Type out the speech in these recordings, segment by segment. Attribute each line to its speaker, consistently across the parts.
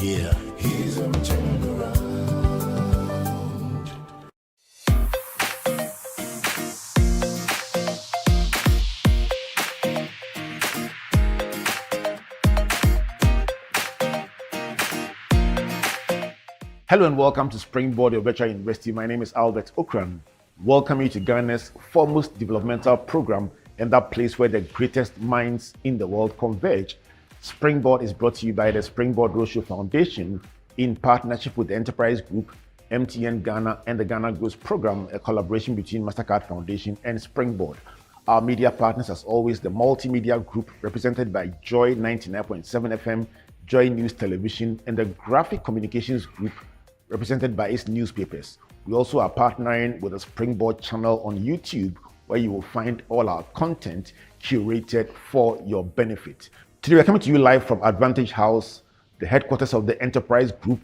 Speaker 1: here.
Speaker 2: He's a turnaround.
Speaker 3: Hello and welcome to Springboard, your virtual university. My name is Albert Ocran. Welcome you to Ghana's foremost developmental program and that place where the greatest minds in the world converge. Springboard is brought to you by the Springboard Roadshow Foundation in partnership with the Enterprise Group, MTN Ghana, and the Ghana Growth Program, a collaboration between Mastercard Foundation and Springboard. Our media partners, as always, the Multimedia Group, represented by Joy 99.7 FM, Joy News Television, and the Graphic Communications Group, represented by its newspapers. We also are partnering with the Springboard channel on YouTube, where you will find all our content curated for your benefit. Today we're coming to you live from Advantage House, the headquarters of the Enterprise Group.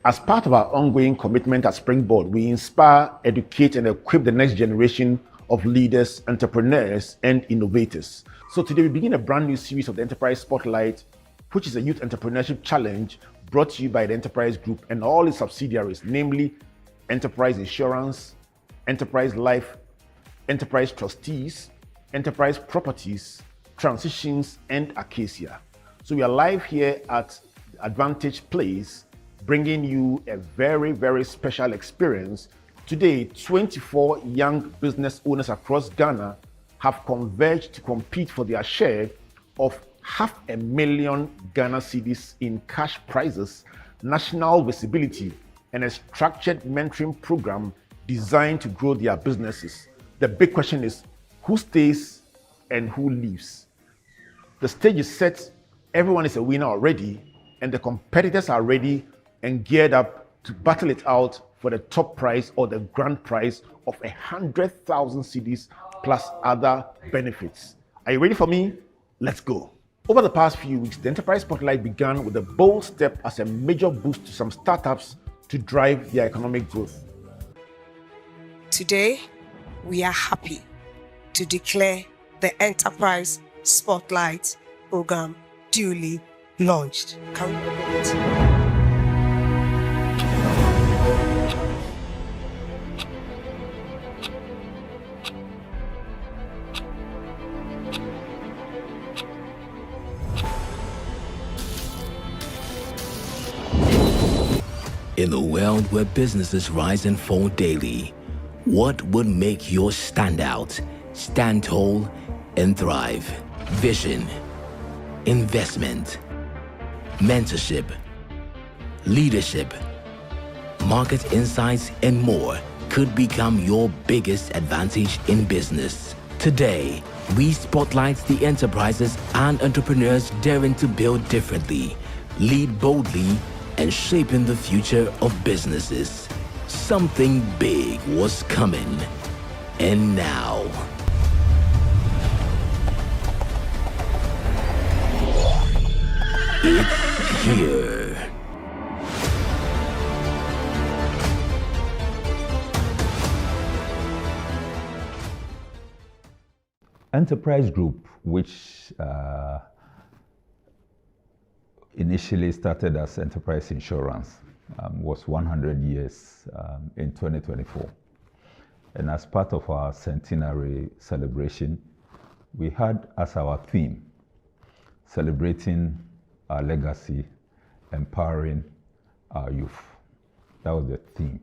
Speaker 3: As part of our ongoing commitment at Springboard, we inspire, educate, and equip the next generation of leaders, entrepreneurs, and innovators. So today we begin a brand new series of the Enterprise Spotlight, which is a youth entrepreneurship challenge brought to you by the Enterprise Group and all its subsidiaries, namely Enterprise Insurance, Enterprise Life, Enterprise Trustees, Enterprise Properties, Transitions, and Acacia. So we are live here at Advantage Place, bringing you a very, very special experience. Today, 24 young business owners across Ghana have converged to compete for their share of $500,000 Ghana cedis in cash prizes, national visibility, and a structured mentoring program designed to grow their businesses. The big question is, who stays and who leaves? The stage is set, everyone is a winner already, and the competitors are ready and geared up to battle it out for the top prize or the grand prize of 100,000 cedis plus other benefits. Are you ready for me? Let's go. Over the past few weeks, the Enterprise Spotlight began with a bold step as a major boost to some startups to drive their economic growth.
Speaker 4: Today, we are happy to declare the Enterprise Spotlight program duly launched. Can we open it?
Speaker 1: In a world where businesses rise and fall daily, what would make yours stand out, stand tall, and thrive? Vision, investment, mentorship, leadership, market insights, and more could become your biggest advantage in business. Today, we spotlight the enterprises and entrepreneurs daring to build differently, lead boldly, and shaping the future of businesses. Something big was coming, and now, it's here.
Speaker 5: Enterprise Group, which initially started as Enterprise Insurance, was 100 years in 2024. And as part of our centenary celebration, we had as our theme, celebrating our legacy, empowering our youth. That was the theme.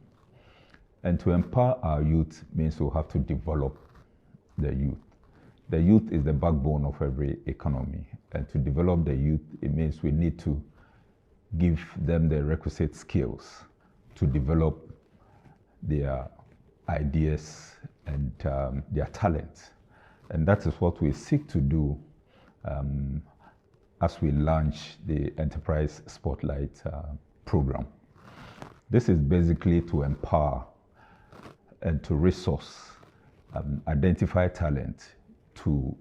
Speaker 5: And to empower our youth means we'll have to develop the youth. The youth is the backbone of every economy. And to develop the youth, it means we need to give them the requisite skills to develop their ideas and their talents. And that is what we seek to do as we launch the Enterprise Spotlight program. This is basically to empower and to resource, identify talent to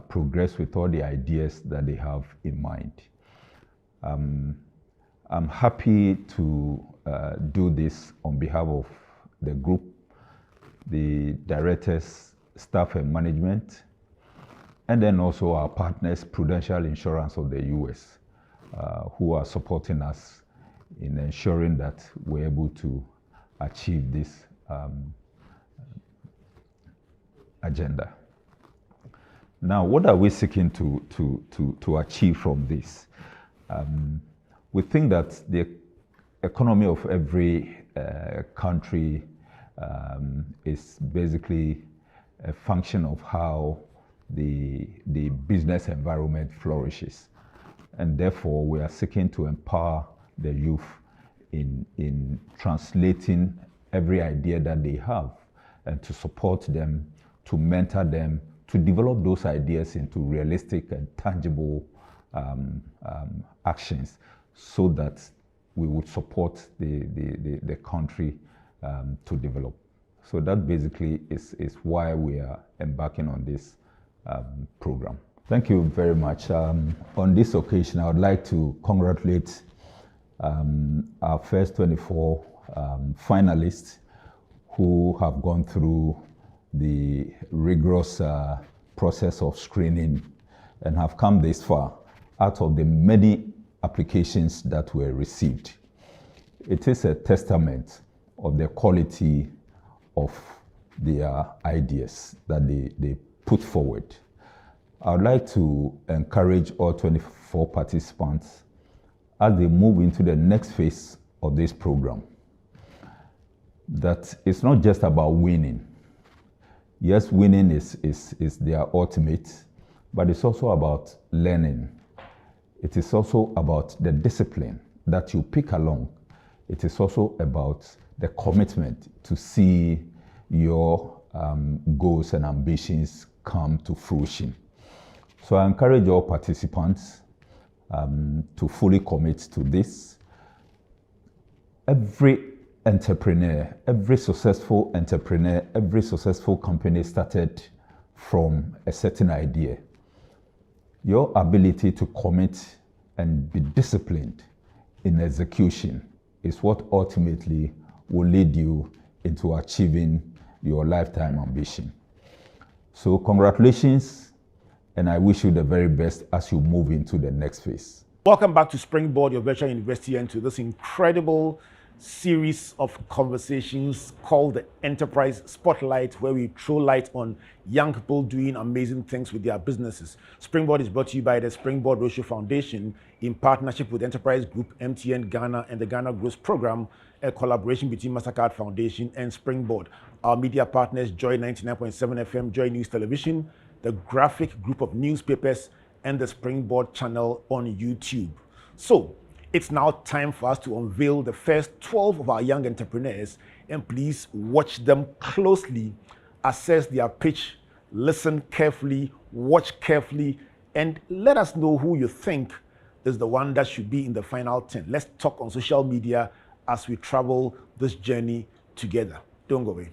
Speaker 5: progress with all the ideas that they have in mind. I'm happy to do this on behalf of the group, the directors, staff and management, and then also our partners, Prudential Insurance of the US, who are supporting us in ensuring that we're able to achieve this agenda. Now, what are we seeking to achieve from this? We think that the economy of every country is basically a function of how the business environment flourishes. And therefore, we are seeking to empower the youth in translating every idea that they have and to support them, to mentor them, to develop those ideas into realistic and tangible actions so that we would support the country to develop. So that basically is why we are embarking on this program. Thank you very much. On this occasion, I would like to congratulate our first 24 finalists who have gone through the rigorous process of screening and have come this far out of the many applications that were received. It is a testament of the quality of their ideas that they put forward. I would like to encourage all 24 participants as they move into the next phase of this program, that it's not just about winning. Yes, winning is their ultimate, but it's also about learning. It is also about the discipline that you pick along. It is also about the commitment to see your goals and ambitions come to fruition. So I encourage all participants to fully commit to this. Every entrepreneur, every successful entrepreneur, every successful company started from a certain idea. Your ability to commit and be disciplined in execution is what ultimately will lead you into achieving your lifetime ambition. So congratulations, and I wish you the very best as you move into the next phase.
Speaker 3: Welcome back to Springboard, your virtual university, and to this incredible series of conversations called the Enterprise Spotlight, where we throw light on young people doing amazing things with their businesses. Springboard is brought to you by the Springboard Needbe Foundation in partnership with Enterprise Group, MTN Ghana, and the Ghana Growth Program, a collaboration between Mastercard Foundation and Springboard. Our media partners, Joy 99.7 FM, Joy News Television, the Graphic Group of Newspapers, and the Springboard channel on YouTube. So, it's now time for us to unveil the first 12 of our young entrepreneurs, and please watch them closely, assess their pitch, listen carefully, watch carefully, and let us know who you think is the one that should be in the final 10. Let's talk on social media as we travel this journey together. Don't go away.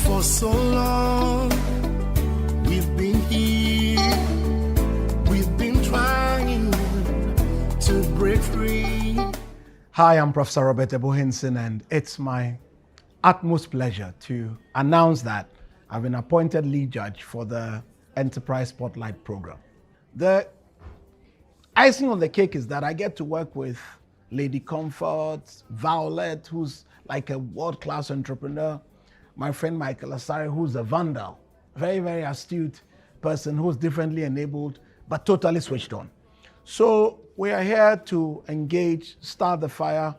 Speaker 2: For so long, we've been here, we've been trying to break free.
Speaker 6: Hi, I'm Professor Robert Ebohinson, and it's my utmost pleasure to announce that I've been appointed lead judge for the Enterprise Spotlight program. The icing on the cake is that I get to work with Lady Comfort, Violet, who's like a world-class entrepreneur, my friend Michael Asari, who's a vandal, very, very astute person who's differently enabled, but totally switched on. So we are here to engage, start the fire,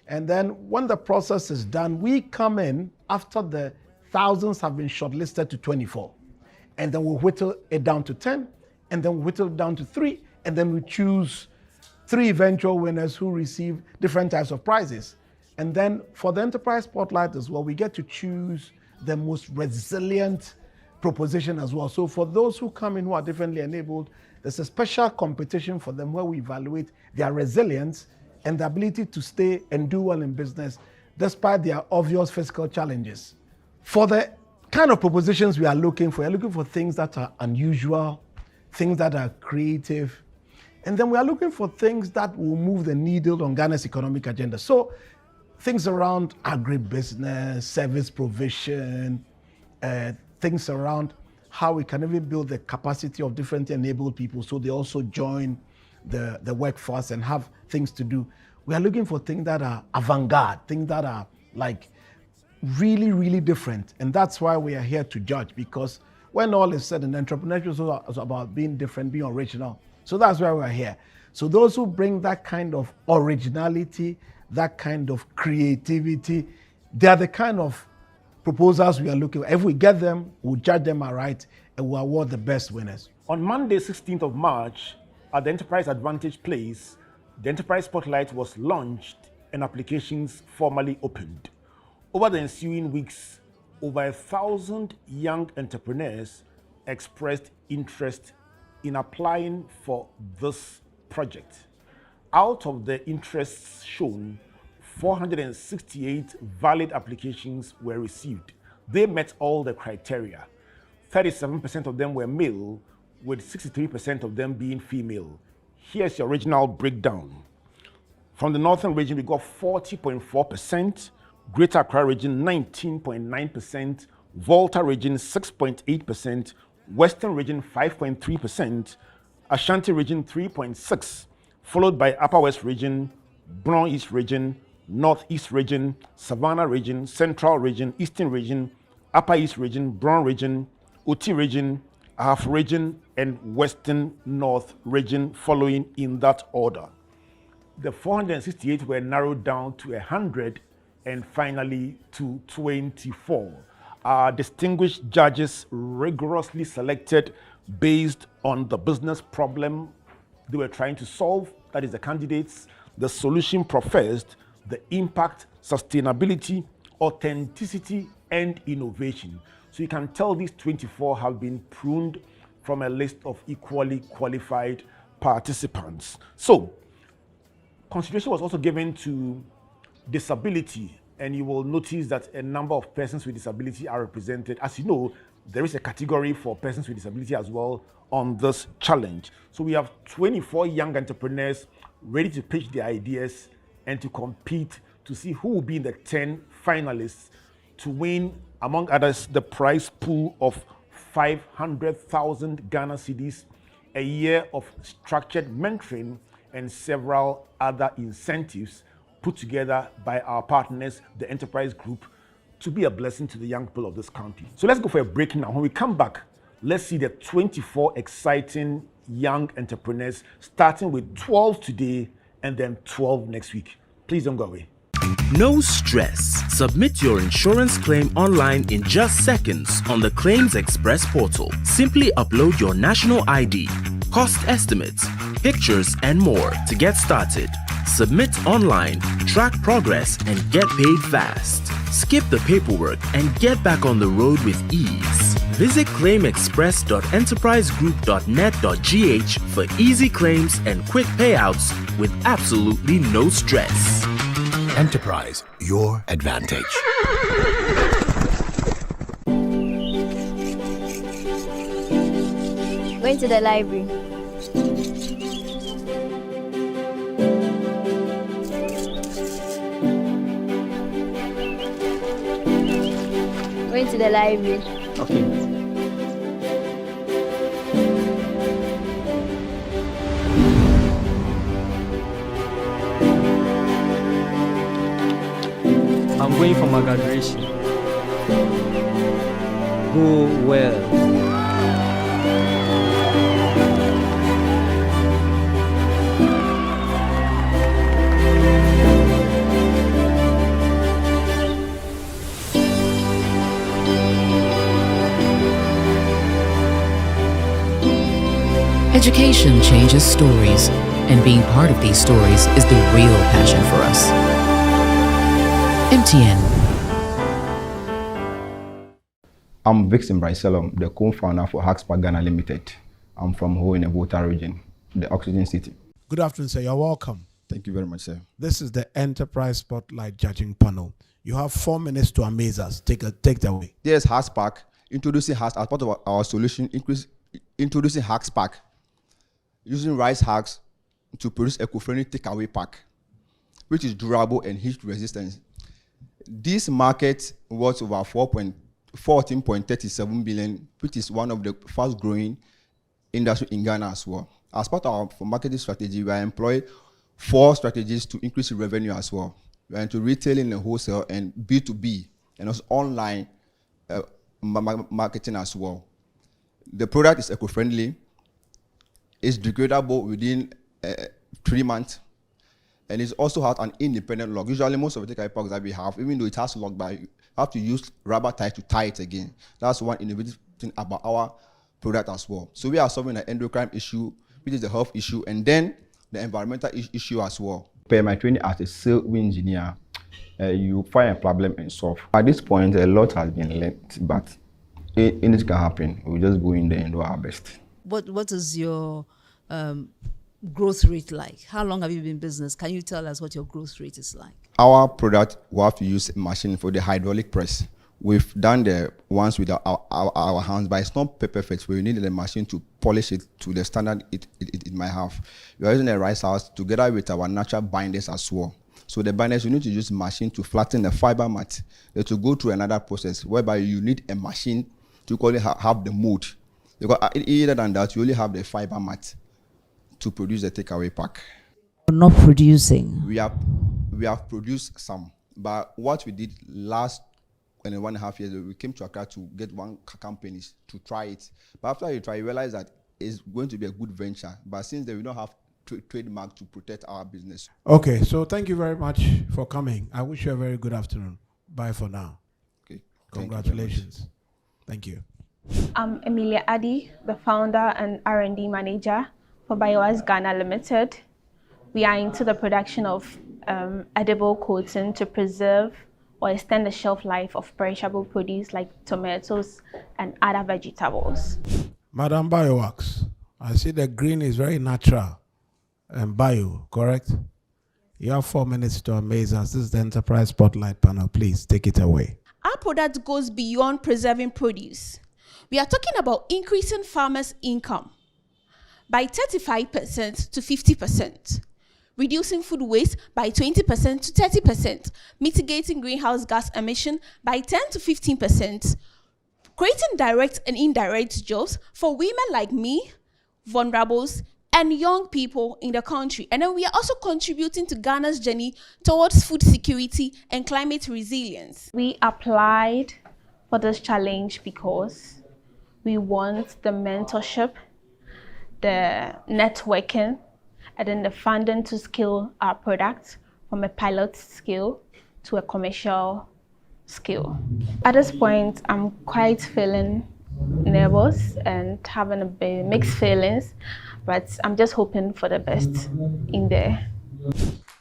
Speaker 6: and then when the process is done, we come in after the thousands have been shortlisted to 24. And then we'll whittle it down to 10, and then we'll whittle it down to 3, and then we choose 3 eventual winners who receive different types of prizes. And then for the Enterprise Spotlight as well, we get to choose the most resilient proposition as well. So for those who come in who are differently enabled, there's a special competition for them where we evaluate their resilience and the ability to stay and do well in business despite their obvious physical challenges. For the kind of propositions we are looking for things that are unusual, things that are creative, and then we are looking for things that will move the needle on Ghana's economic agenda. So things around agribusiness, service provision, things around how we can even build the capacity of differently enabled people so they also join the workforce and have things to do. We are looking for things that are avant-garde, things that are like really, really different. And that's why we are here to judge, because when all is said, and entrepreneurship is about being different, being original. So that's why we're here. So those who bring that kind of originality, that kind of creativity, they are the kind of proposals we are looking for. If we get them, we'll judge them aright and we'll award the best winners.
Speaker 3: On Monday, 16th of March, at the Enterprise Advantage Place, the Enterprise Spotlight was launched and applications formally opened. Over the ensuing weeks, over 1,000 young entrepreneurs expressed interest in applying for this project. Out of the interests shown, 468 valid applications were received. They met all the criteria. 37% of them were male, with 63% of them being female. Here's your original breakdown. From the Northern region, we got 40.4%, Greater Accra region 19.9%, Volta region 6.8%, Western region 5.3%, Ashanti region 3.6%, followed by Upper West region, Brown East region, Northeast region, Savannah region, Central region, Eastern region, Upper East region, Brown region, Oti region, Ahaf region, and Western North region, following in that order. The 468 were narrowed down to 100 and finally to 24. Our distinguished judges rigorously selected based on the business problem they were trying to solve, that is the candidates, the solution professed, the impact, sustainability, authenticity, and innovation. So you can tell these 24 have been pruned from a list of equally qualified participants. So consideration was also given to disability, and you will notice that a number of persons with disability are represented. As you know, there is a category for persons with disability as well on this challenge. So we have 24 young entrepreneurs ready to pitch their ideas and to compete to see who will be in the 10 finalists to win, among others, the prize pool of 500,000 Ghana cedis, a year of structured mentoring, and several other incentives put together by our partners, the Enterprise Group, to be a blessing to the young people of this country. So let's go for a break now. When we come back, let's see the 24 exciting young entrepreneurs, starting with 12 today and then 12 next week. Please don't go away.
Speaker 7: No stress. Submit your insurance claim online in just seconds on the Claims Express portal. Simply upload your national ID, cost estimates, pictures, and more to get started. Submit online, track progress, and get paid fast. Skip the paperwork and get back on the road with ease. Visit claimexpress.enterprisegroup.net.gh for easy claims and quick payouts with absolutely no stress.
Speaker 1: Enterprise, your advantage.
Speaker 8: Going to the library. Going to the library.
Speaker 9: Okay. I'm going for my graduation. Go well.
Speaker 10: Education changes stories, and being part of these stories is the real passion for us. MTN.
Speaker 9: I'm Vixen Brycelum, the co-founder for Husk Pack Ghana Limited. I'm from Ho in the Volta region, the Oxygen City.
Speaker 6: Good afternoon, sir. You're welcome.
Speaker 9: Thank you very much, sir.
Speaker 6: This is the Enterprise Spotlight Judging Panel. You have 4 minutes to amaze us. Take it away.
Speaker 9: There's Husk Pack, introducing Husk as part of our solution, introducing Husk Pack, using rice husks to produce eco-friendly takeaway pack, which is durable and heat resistant. This market was over 14.37 billion, which is one of the fast-growing industry in Ghana as well. As part of our marketing strategy, we employ 4 strategies to increase revenue as well. We are into retailing and wholesale and B2B, and also online marketing as well. The product is eco-friendly, it's degradable within 3 months, and it also has an independent lock. Usually most of the take-away packs that we have, even though it has lock, but you have to use rubber tie to tie it again. That's one innovative thing about our product as well. So we are solving the endocrine issue, which is the health issue, and then the environmental issue as well.
Speaker 11: Per my training as a sales engineer, you find a problem and solve. At this point, a lot has been learned, but anything can happen. We'll just go in there and do our best.
Speaker 12: What is your growth rate like? How long have you been in business? Can you tell us what your growth rate is like?
Speaker 9: Our product, we have to use a machine for the hydraulic press. We've done the ones with our hands, but it's not perfect. We need the machine to polish it to the standard it might have. We are using a rice house together with our natural binders as well. So the binders, you need to use a machine to flatten the fiber mat. To go through another process whereby you need a machine to have the mold. Because either than that, you only have the fiber mat to produce the takeaway pack.
Speaker 12: Not producing.
Speaker 9: We have produced some, but what we did last 1.5 years, we came to Accra to get one company to try it. But after you try, you realize that it's going to be a good venture. But since then, we don't have trademark to protect our business.
Speaker 6: Okay, so thank you very much for coming. I wish you a very good afternoon. Bye for now.
Speaker 9: Okay.
Speaker 6: Congratulations. Thank you.
Speaker 13: I'm Emilia Addy, the founder and R&D manager for Biowax Ghana Limited. We are into the production of edible coating to preserve or extend the shelf life of perishable produce like tomatoes and other vegetables.
Speaker 6: Madam Biowax, I see the green is very natural and bio, correct? You have 4 minutes to amaze us. This is the Enterprise Spotlight panel. Please take it away.
Speaker 14: Our product goes beyond preserving produce. We are talking about increasing farmers' income by 35% to 50%. Reducing food waste by 20% to 30%, mitigating greenhouse gas emission by 10 to 15%, creating direct and indirect jobs for women like me, vulnerables, and young people in the country. And then we are also contributing to Ghana's journey towards food security and climate resilience.
Speaker 13: We applied for this challenge because we want the mentorship, the networking, and then the funding to scale our product from a pilot scale to a commercial scale. At this point, I'm quite feeling nervous and having a bit mixed feelings, but I'm just hoping for the best in there.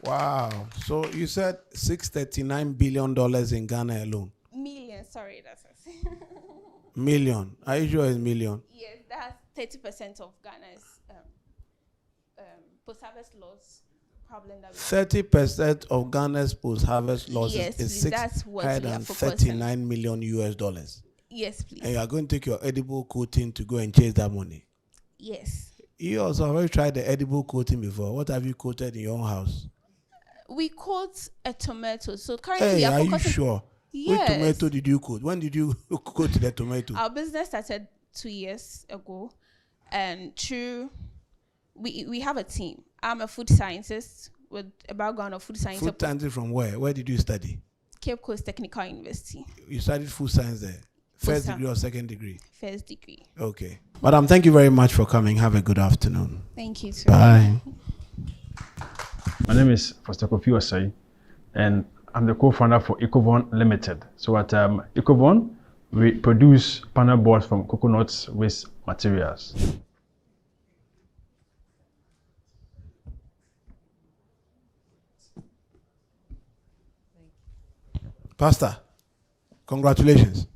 Speaker 6: Wow. So you said $639 billion in Ghana alone?
Speaker 14: Million, sorry, that's
Speaker 6: Million. Are you sure it's million?
Speaker 14: Yes, that's 30% of Ghana's post-harvest loss problem.
Speaker 6: 30% of Ghana's post-harvest losses
Speaker 14: yes,
Speaker 6: is $639 million US.
Speaker 14: Yes, please.
Speaker 6: And you are going to take your edible coating to go and chase that money?
Speaker 14: Yes.
Speaker 6: You also have already tried the edible coating before. What have you coated in your own house?
Speaker 14: We coat a tomato. So currently we are
Speaker 6: you sure?
Speaker 14: Yes.
Speaker 6: Which tomato did you coat? When did you coat the tomato?
Speaker 14: Our business started 2 years ago, and we have a team. I'm a food scientist with a background of food science.
Speaker 6: Food science from where? Where did you study?
Speaker 14: Cape Coast Technical University.
Speaker 6: You studied food science there? First degree or second degree?
Speaker 14: First degree.
Speaker 6: Okay. Madam, thank you very much for coming. Have a good afternoon.
Speaker 14: Thank you, sir.
Speaker 6: Bye.
Speaker 15: My name is Pastor Kofi Osai, and I'm the co-founder for Ecovon Limited. So at Ecovon, we produce panel boards from coconut waste materials.
Speaker 6: Pastor, congratulations.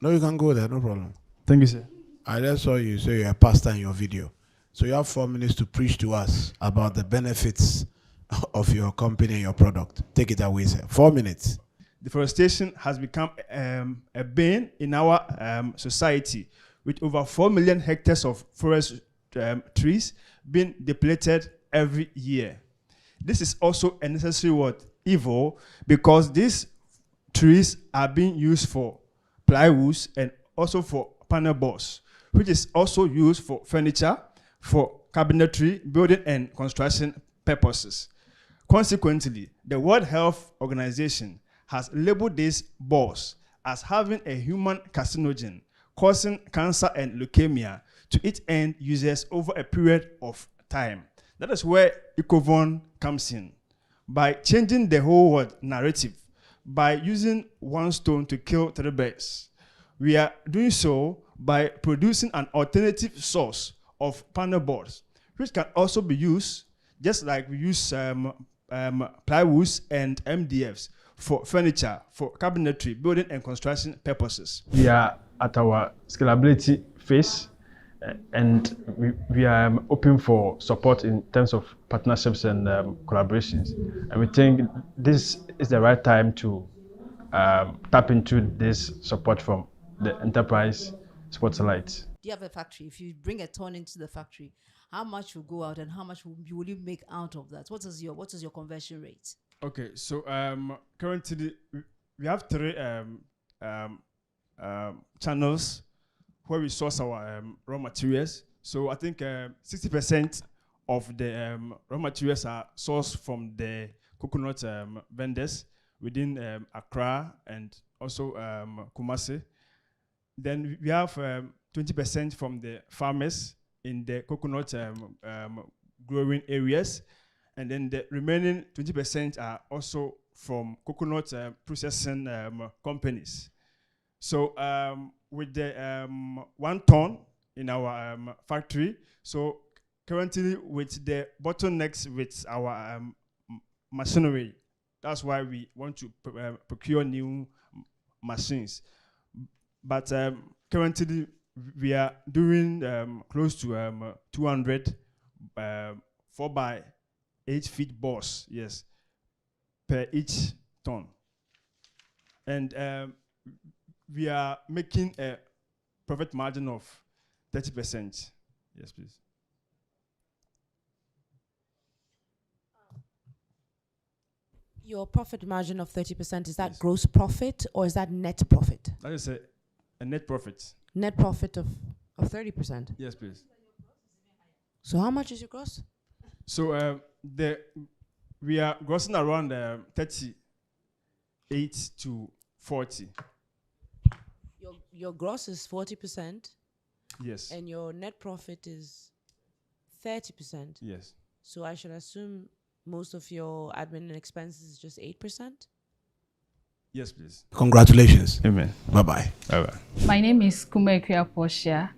Speaker 6: No, you can go there, no problem.
Speaker 15: Thank you, sir.
Speaker 6: I just saw you say you're a pastor in your video. So you have 4 minutes to preach to us about the benefits of your company and your product. Take it away, sir. 4 minutes.
Speaker 16: Deforestation has become a bane in our society, with over 4 million hectares of forest trees being depleted every year. This is also a necessary evil, because these trees are being used for plywoods and also for panel boards, which is also used for furniture, for cabinetry, building and construction purposes. Consequently, the World Health Organization has labeled these balls as having a human carcinogen, causing cancer and leukemia to its end users over a period of time. That is where Ecovon comes in. By changing the whole world narrative, by using one stone to kill 3 birds, we are doing so by producing an alternative source of panel boards, which can also be used just like we use plywoods and MDFs for furniture, for cabinetry, building and construction purposes.
Speaker 15: We are at our scalability phase, and we are open for support in terms of partnerships and collaborations. And we think this is the right time to tap into this support from the enterprise spotlight.
Speaker 12: Do you have a factory? If you bring a ton into the factory, how much will go out and how much will you make out of that? What is your conversion rate?
Speaker 16: Okay, so currently we have 3 channels where we source our raw materials. So I think 60% of the raw materials are sourced from the coconut vendors within Accra and also Kumasi. Then we have 20% from the farmers in the coconut growing areas. And then the remaining 20% are also from coconut processing companies. So with the 1 ton in our factory, so currently with the bottlenecks with our machinery, that's why we want to procure new machines. But currently we are doing close to 200 4 by 8 feet boards, yes, per each ton. And we are making a profit margin of 30%. Yes, please.
Speaker 17: Your profit margin of 30%, is that gross profit or is that net profit?
Speaker 16: That is a net profit.
Speaker 17: Net profit of 30%?
Speaker 16: Yes, please.
Speaker 17: So how much is your gross?
Speaker 16: So we are grossing around 38 to 40.
Speaker 17: Your gross is 40%.
Speaker 16: Yes.
Speaker 17: And your net profit is 30%.
Speaker 16: Yes.
Speaker 17: So I should assume most of your admin expenses is just 8%?
Speaker 16: Yes, please.
Speaker 6: Congratulations.
Speaker 16: Amen.
Speaker 6: Bye-bye.
Speaker 16: Bye-bye.
Speaker 18: My name is Kumekia Portia.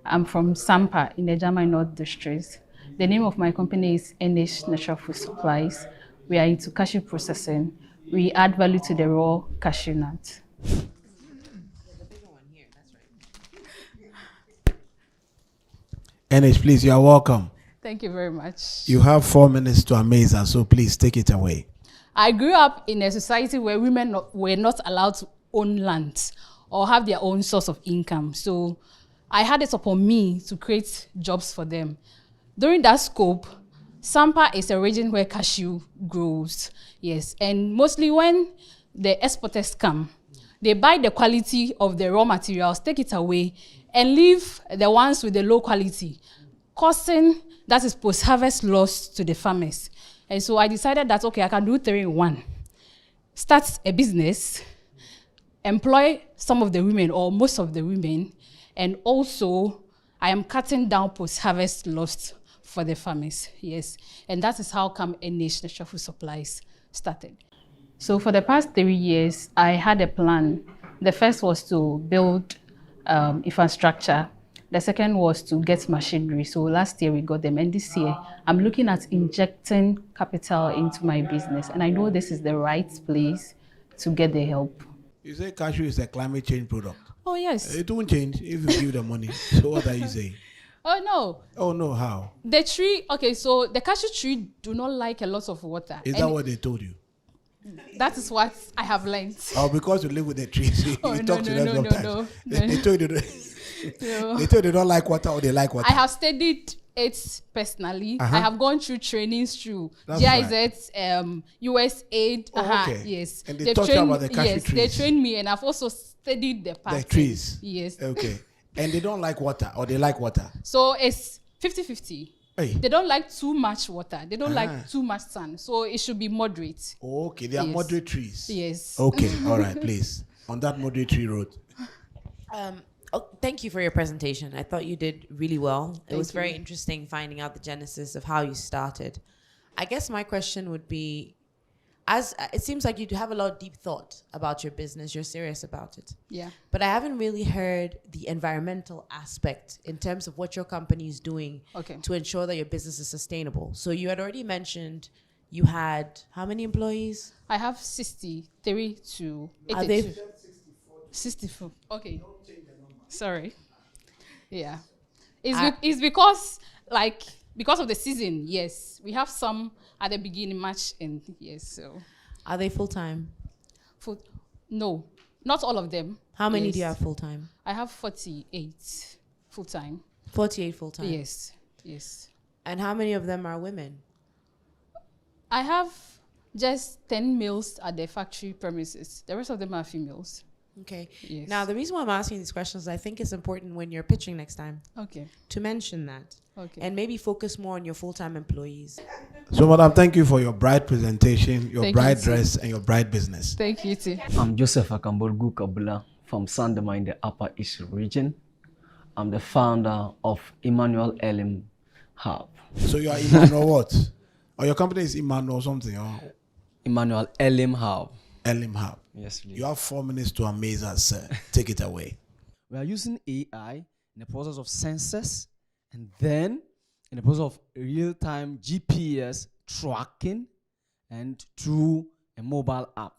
Speaker 18: I'm from Sampa in the Jamai North District. The name of my company is NH Natural Food Supplies. We are into cashew processing. We add value to the raw cashew nut.
Speaker 6: NH, please, you are welcome.
Speaker 18: Thank you very much.
Speaker 6: You have 4 minutes to amaze us, so please take it away.
Speaker 18: I grew up in a society where women were not allowed to own land or have their own source of income. So I had it upon me to create jobs for them. During that scope, Sampa is a region where cashew grows, yes. And mostly when the exporters come, they buy the quality of the raw materials, take it away, and leave the ones with the low quality, causing that is post-harvest loss to the farmers. And so I decided that, okay, I can do 3 in 1. Start a business, employ some of the women or most of the women, and also I am cutting down post-harvest loss for the farmers, yes. And that is how come NH Natural Food Supplies started. So for the past 3 years, I had a plan. The first was to build infrastructure. The second was to get machinery. So last year we got them, and this year I'm looking at injecting capital into my business. And I know this is the right place to get the help.
Speaker 6: You say cashew is a climate change product.
Speaker 18: Oh, yes.
Speaker 6: It won't change if you give the money. So what are you saying?
Speaker 18: Oh, no.
Speaker 6: Oh, no, how?
Speaker 18: The tree, okay, so the cashew tree do not like a lot of water.
Speaker 6: Is that what they told you?
Speaker 18: That is what I have learned.
Speaker 6: Oh, because you live with the trees.
Speaker 18: Oh,
Speaker 6: you
Speaker 18: no,
Speaker 6: talk to them sometimes.
Speaker 18: no.
Speaker 6: They told you
Speaker 18: No.
Speaker 6: they told you they don't like water or they like water.
Speaker 18: I have studied it personally. I have gone through trainings through
Speaker 6: That's
Speaker 18: GIZ, USAID.
Speaker 6: Okay.
Speaker 18: Yes.
Speaker 6: And they taught you about the cashew trees.
Speaker 18: They trained me, and I've also studied the pattern.
Speaker 6: The trees.
Speaker 18: Yes.
Speaker 6: Okay. And they don't like water or they like water.
Speaker 18: So it's 50-50. They don't like too much water. They don't like too much sun. So it should be moderate.
Speaker 6: Okay, they are moderate trees.
Speaker 18: Yes.
Speaker 6: Okay, all right, please. On that moderate tree road.
Speaker 17: Thank you for your presentation. I thought you did really well. It was very
Speaker 18: you.
Speaker 17: interesting finding out the genesis of how you started. I guess my question would be, as it seems like you have a lot of deep thought about your business, you're serious about it.
Speaker 18: Yeah.
Speaker 17: But I haven't really heard the environmental aspect in terms of what your company is doing to ensure that your business is sustainable. So you had already mentioned you had how many employees?
Speaker 18: I have 63 to 82.
Speaker 17: Are they
Speaker 18: 64. Okay. Sorry. Yeah. It's because of the season, yes. We have some at the beginning, March, and yes, so.
Speaker 17: Are they full-time?
Speaker 18: No, not all of them.
Speaker 17: How many do you have full-time?
Speaker 18: I have 48 full-time.
Speaker 17: 48 full-time?
Speaker 18: Yes, yes.
Speaker 17: And how many of them are women?
Speaker 18: I have just 10 males at the factory premises. The rest of them are females.
Speaker 17: Okay.
Speaker 18: Yes.
Speaker 17: Now, the reason why I'm asking these questions, I think it's important when you're pitching next time.
Speaker 18: Okay.
Speaker 17: To mention that.
Speaker 18: Okay.
Speaker 17: And maybe focus more on your full-time employees.
Speaker 6: So, madam, thank you for your bright presentation, your
Speaker 18: Thank
Speaker 6: bright
Speaker 18: you,
Speaker 6: dress, and your bright business.
Speaker 18: Thank you, too.
Speaker 19: I'm Joseph Akamborgu Kabula from Sandema in the Upper East region. I'm the founder of Emmanuel Hub.
Speaker 6: So you are Emmanuel what? Or your company is Emmanuel something? Or?
Speaker 19: Emmanuel Hub.
Speaker 6: Hub.
Speaker 19: Yes, please.
Speaker 6: You have 4 minutes to amaze us, sir. Take it away.
Speaker 19: We are using AI in the process of sensors and then in the process of real-time GPS tracking and through a mobile app,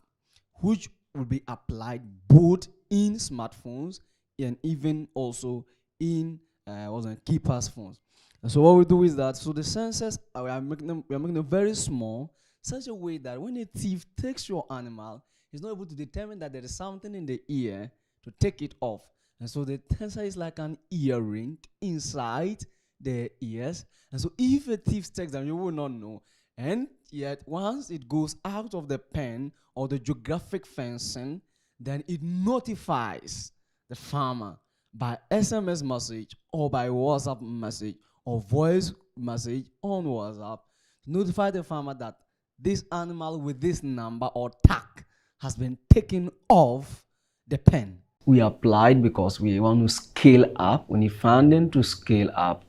Speaker 19: which will be applied both in smartphones and even also in keypad phones. And so what we do is that, so the sensors, we are making them very small, such a way that when a thief takes your animal, he's not able to determine that there is something in the ear to take it off. And so the sensor is like an earring inside the ears. And so if a thief takes them, you will not know. And yet once it goes out of the pen or the geographic fencing, then it notifies the farmer by SMS message or by WhatsApp message or voice message on WhatsApp to notify the farmer that this animal with this number or tag has been taken off the pen. We applied because we want to scale up. We need funding to scale up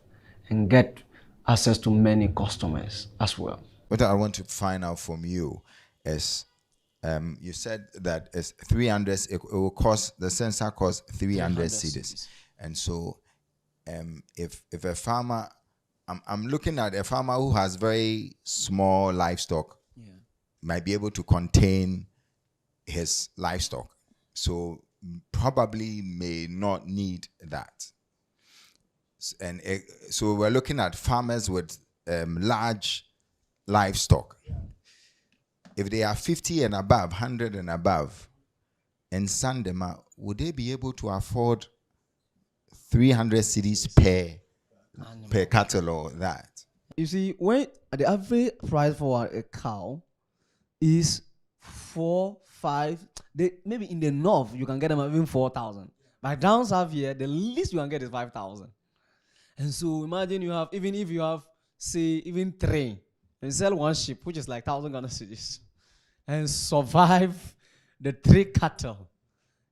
Speaker 19: and get access to many customers as well.
Speaker 20: What I want to find out from you is, you said that it's 300, it will cost, the sensor costs 300 cedis. And so if a farmer, I'm looking at a farmer who has very small livestock, might be able to contain his livestock. So probably may not need that. And so we're looking at farmers with large livestock. If they are 50 and above, 100 and above, in Sandema, would they be able to afford 300 cedis per cattle or that?
Speaker 19: You see, when the average price for a cow is 4, 5, maybe in the north you can get them even 4,000. But down south here, the least you can get is 5,000. And so imagine you have, even if you have, say, even 3, and sell 1 sheep, which is like 1,000 Ghana cedis, and survive the 3 cattle.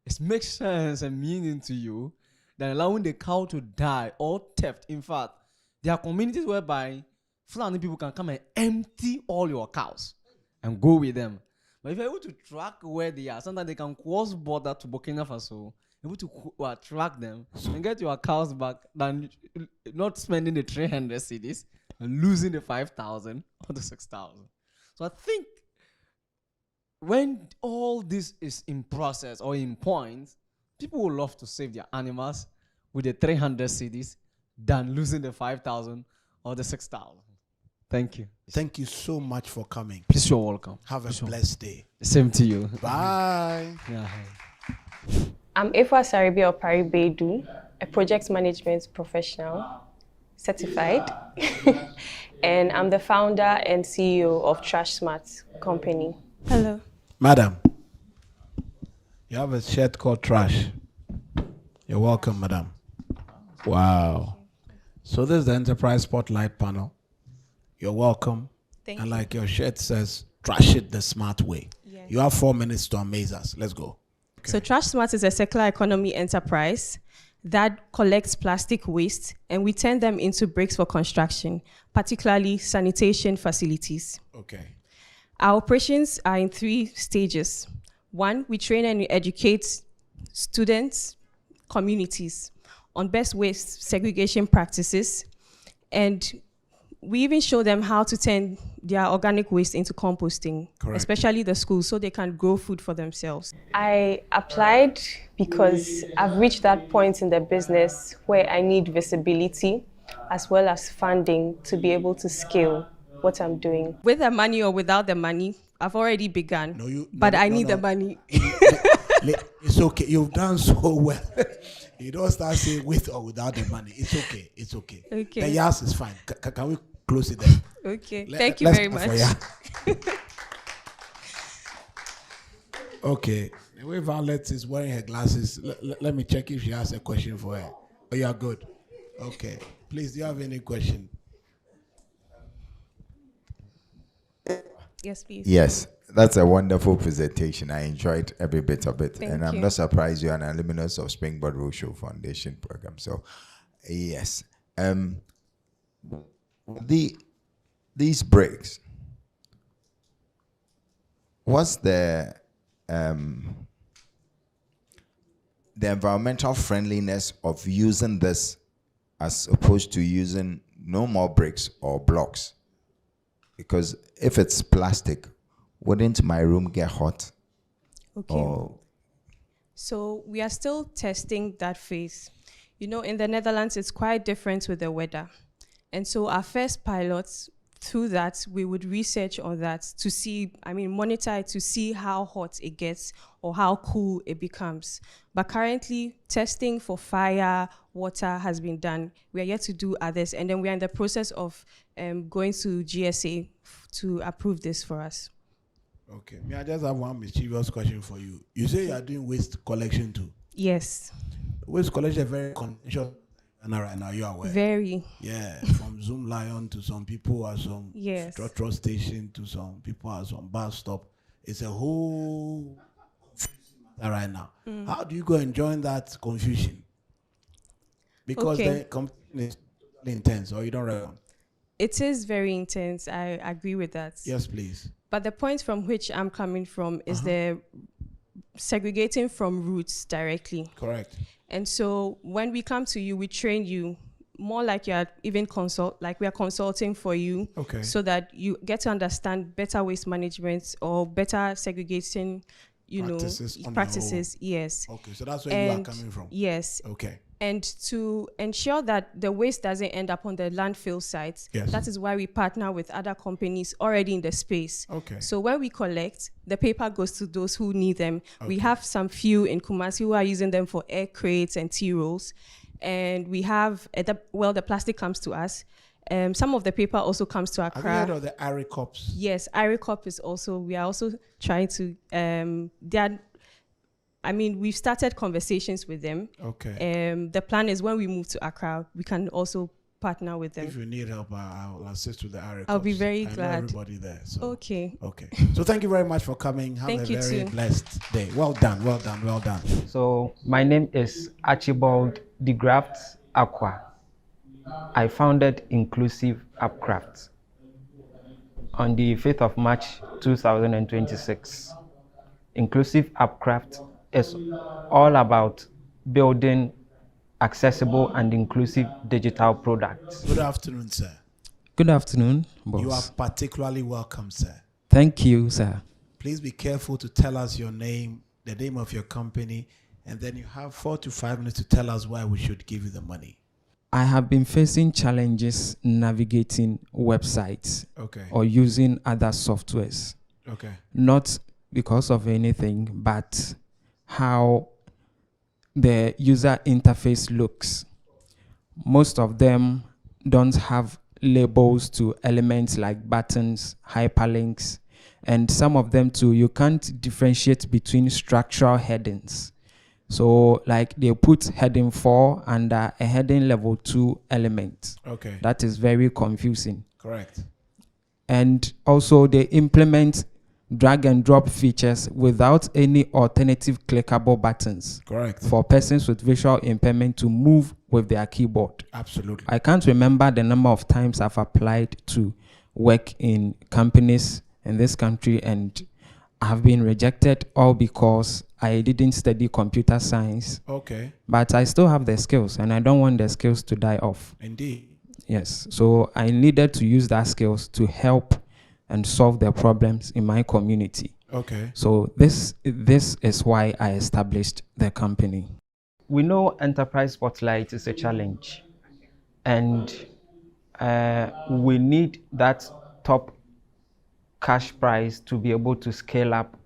Speaker 19: It makes sense and meaning to you than allowing the cow to die or theft. In fact, there are communities whereby Fulani people can come and empty all your cows and go with them. But if you're able to track where they are, sometimes they can cross border to Burkina Faso, able to track them and get your cows back than not spending the 300 cedis and losing the 5,000 or the 6,000. So I think when all this is in process or in points, people will love to save their animals with the 300 cedis than losing the 5,000 or the 6,000. Thank you.
Speaker 6: Thank you so much for coming.
Speaker 19: Please, you're welcome.
Speaker 6: Have a blessed day.
Speaker 19: Same to you.
Speaker 6: Bye.
Speaker 19: Yeah.
Speaker 21: I'm Efwa Saribi Opari Bedu, a project management professional, certified, and I'm the founder and CEO of Trash Smart Company.
Speaker 13: Hello.
Speaker 6: Madam, you have a shirt called Trash. You're welcome, madam. Wow. So this is the Enterprise Spotlight panel. You're welcome.
Speaker 21: Thank
Speaker 6: and
Speaker 21: you.
Speaker 6: like your shirt says, trash it the smart way.
Speaker 21: Yes.
Speaker 6: You have 4 minutes to amaze us. Let's go.
Speaker 21: So Trash Smart is a circular economy enterprise that collects plastic waste and we turn them into bricks for construction, particularly sanitation facilities.
Speaker 6: Okay.
Speaker 21: Our operations are in 3 stages. 1, we train and we educate students, communities on best waste segregation practices, and we even show them how to turn their organic waste into composting,
Speaker 6: Correct.
Speaker 21: especially the schools, so they can grow food for themselves. I applied because I've reached that point in the business where I need visibility as well as funding to be able to scale what I'm doing. With the money or without the money, I've already begun, but I need the money.
Speaker 6: It's okay. You've done so well. You don't start saying with or without the money. It's okay. It's okay.
Speaker 21: Okay.
Speaker 6: The yes is fine. Can we close it there?
Speaker 21: Okay. Thank you very much.
Speaker 6: Okay. The way Violet is wearing her glasses, let me check if she has a question for her. Oh, you are good. Okay. Please, do you have any question?
Speaker 21: Yes, please.
Speaker 20: Yes, that's a wonderful presentation. I enjoyed every bit of it.
Speaker 21: Thank
Speaker 20: and I'm
Speaker 21: you.
Speaker 20: not surprised you're an alumnus of Springboard Roadshow Foundation program. So, yes. These bricks, what's the environmental friendliness of using this as opposed to using no more bricks or blocks? Because if it's plastic, wouldn't my room get hot?
Speaker 21: Okay. So we are still testing that phase. You know, in the Netherlands, it's quite different with the weather. And so our first pilots, through that, we would research on that to see, monitor it to see how hot it gets or how cool it becomes. But currently, testing for fire, water has been done. We are yet to do others. And then we are in the process of going to GSA to approve this for us.
Speaker 6: Okay. I just have one mischievous question for you. You say you are doing waste collection too?
Speaker 21: Yes.
Speaker 6: Waste collection is very conventional right now, you are aware?
Speaker 21: Very.
Speaker 6: Yeah, from Zoom Lion to some people are some trotro station to some people are some bus stop. It's a whole right now. How do you go and join that confusion? Because the competition is intense, or you don't reckon?
Speaker 21: It is very intense. I agree with that.
Speaker 6: Yes, please.
Speaker 21: But the point from which I'm coming from is the segregating from roots directly.
Speaker 6: Correct.
Speaker 21: And so when we come to you, we train you more like you're even we are consulting for you.
Speaker 6: Okay.
Speaker 21: So that you get to understand better waste management or better segregation, practices. Yes.
Speaker 6: Okay, so that's where you are coming from.
Speaker 21: Yes.
Speaker 6: Okay.
Speaker 21: And to ensure that the waste doesn't end up on the landfill sites, that is why we partner with other companies already in the space.
Speaker 6: Okay.
Speaker 21: So when we collect, the paper goes to those who need them. Okay. We have some few in Kumasi who are using them for air crates and tea rolls. And we have, the plastic comes to us. Some of the paper also comes to Accra.
Speaker 6: Have you heard of the AgriMercarb?
Speaker 21: Yes, AgriMercarb is also, we are also trying to, we've started conversations with them.
Speaker 6: Okay.
Speaker 21: The plan is when we move to Accra, we can also partner with them.
Speaker 6: If you need help, I'll assist with the AgriMercarb.
Speaker 21: I'll be very glad.
Speaker 6: I know everybody there. So.
Speaker 21: Okay.
Speaker 6: Okay. So thank you very much for coming. Have a very blessed day. Well done, well done, well done.
Speaker 4: So my name is Archibald de Graft Aqua. I founded Inclusive AppCraft on the 5th of March 2026. Inclusive AppCraft is all about building accessible and inclusive digital products.
Speaker 6: Good afternoon, sir.
Speaker 4: Good afternoon, boss.
Speaker 6: You are particularly welcome, sir.
Speaker 4: Thank you, sir.
Speaker 6: Please be careful to tell us your name, the name of your company, and then you have 4 to 5 minutes to tell us why we should give you the money.
Speaker 4: I have been facing challenges navigating websites or using other softwares.
Speaker 6: Okay.
Speaker 4: Not because of anything, but how the user interface looks. Most of them don't have labels to elements like buttons, hyperlinks, and some of them too, you can't differentiate between structural headings. So like they put heading 4 under a heading level 2 element.
Speaker 6: Okay.
Speaker 4: That is very confusing.
Speaker 6: Correct.
Speaker 4: And also they implement drag and drop features without any alternative clickable buttons.
Speaker 6: Correct.
Speaker 4: For persons with visual impairment to move with their keyboard.
Speaker 6: Absolutely.
Speaker 4: I can't remember the number of times I've applied to work in companies in this country and I've been rejected all because I didn't study computer science.
Speaker 6: Okay.
Speaker 4: But I still have the skills and I don't want the skills to die off.
Speaker 6: Indeed.
Speaker 4: Yes. So I needed to use that skills to help and solve the problems in my community.
Speaker 6: Okay.
Speaker 4: So this is why I established the company. We know Enterprise Spotlight is a challenge and we need that top cash prize to be able to scale up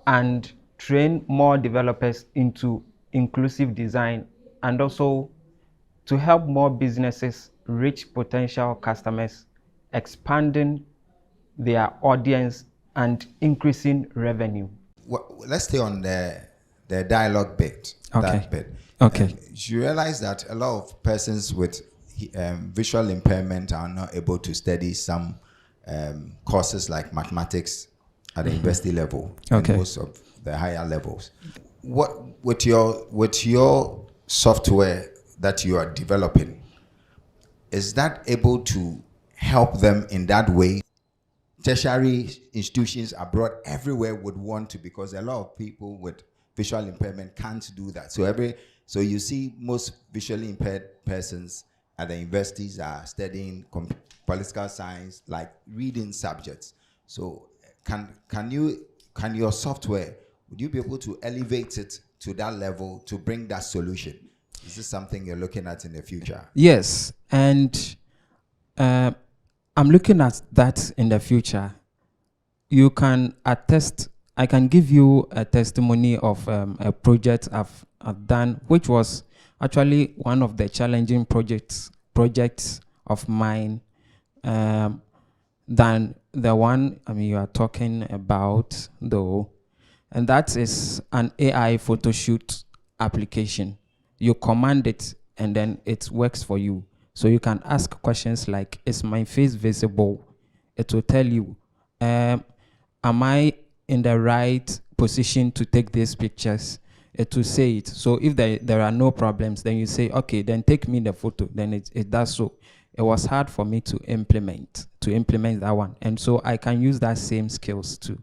Speaker 4: and train more developers into inclusive design and also to help more businesses reach potential customers, expanding their audience and increasing revenue.
Speaker 20: Well, let's stay on the dialogue bit.
Speaker 4: Okay.
Speaker 20: That bit.
Speaker 4: Okay.
Speaker 20: You realize that a lot of persons with visual impairment are not able to study some courses like mathematics at the university level and most of the higher levels. What with your software that you are developing, is that able to help them in that way? Tertiary institutions abroad everywhere would want to, because a lot of people with visual impairment can't do that. So you see most visually impaired persons at the universities are studying political science, like reading subjects. So can your software, would you be able to elevate it to that level to bring that solution? Is this something you're looking at in the future?
Speaker 4: Yes, and I'm looking at that in the future. You can attest, I can give you a testimony of a project I've done, which was actually one of the challenging projects of mine than the one you are talking about, though. And that is an AI photo shoot application. You command it and then it works for you. So you can ask questions like, is my face visible? It will tell you, am I in the right position to take these pictures? It will say it. So if there are no problems, then you say, okay, then take me the photo. Then it does so. It was hard for me to implement that one. And so I can use that same skills to,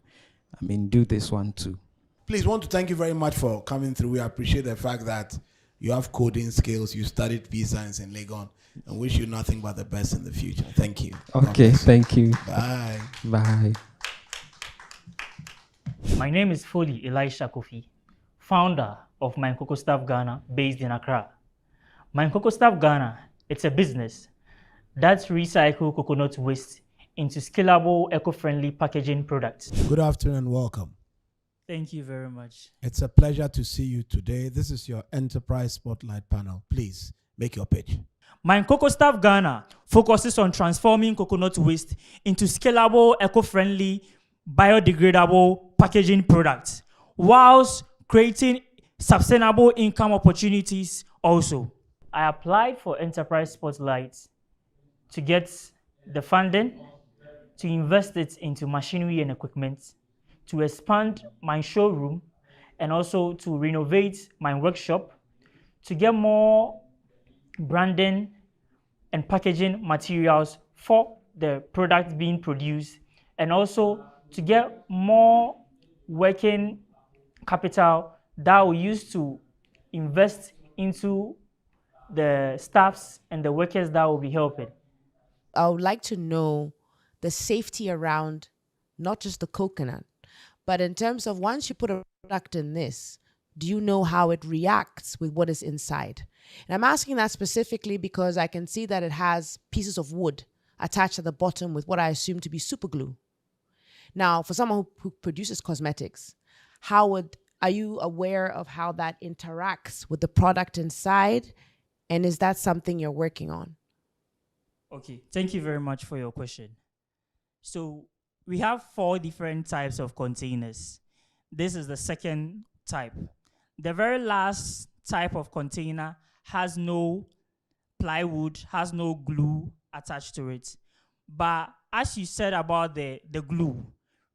Speaker 4: do this one too.
Speaker 6: Please, want to thank you very much for coming through. We appreciate the fact that you have coding skills, you studied science in Legon, and wish you nothing but the best in the future. Thank you.
Speaker 4: Okay, thank you.
Speaker 6: Bye.
Speaker 4: Bye.
Speaker 5: My name is Foley Elisha Kofi, founder of My Coco Staff Ghana, based in Accra. My Coco Staff Ghana, it's a business that recycles coconut waste into scalable, eco-friendly packaging products.
Speaker 6: Good afternoon and welcome.
Speaker 5: Thank you very much.
Speaker 6: It's a pleasure to see you today. This is your Enterprise Spotlight panel. Please make your pitch.
Speaker 5: My Coco Staff Ghana focuses on transforming coconut waste into scalable, eco-friendly, biodegradable packaging products, whilst creating sustainable income opportunities also. I applied for Enterprise Spotlight to get the funding, to invest it into machinery and equipment, to expand my showroom, and also to renovate my workshop, to get more branding and packaging materials for the product being produced, and also to get more working capital that we use to invest into the staffs and the workers that will be helping.
Speaker 17: I would like to know the safety around not just the coconut, but in terms of once you put a product in this, do you know how it reacts with what is inside? And I'm asking that specifically because I can see that it has pieces of wood attached at the bottom with what I assume to be super glue. Now, for someone who produces cosmetics, are you aware of how that interacts with the product inside? And is that something you're working on?
Speaker 5: Okay, thank you very much for your question. So we have 4 different types of containers. This is the second type. The very last type of container has no plywood, has no glue attached to it. But as you said about the glue,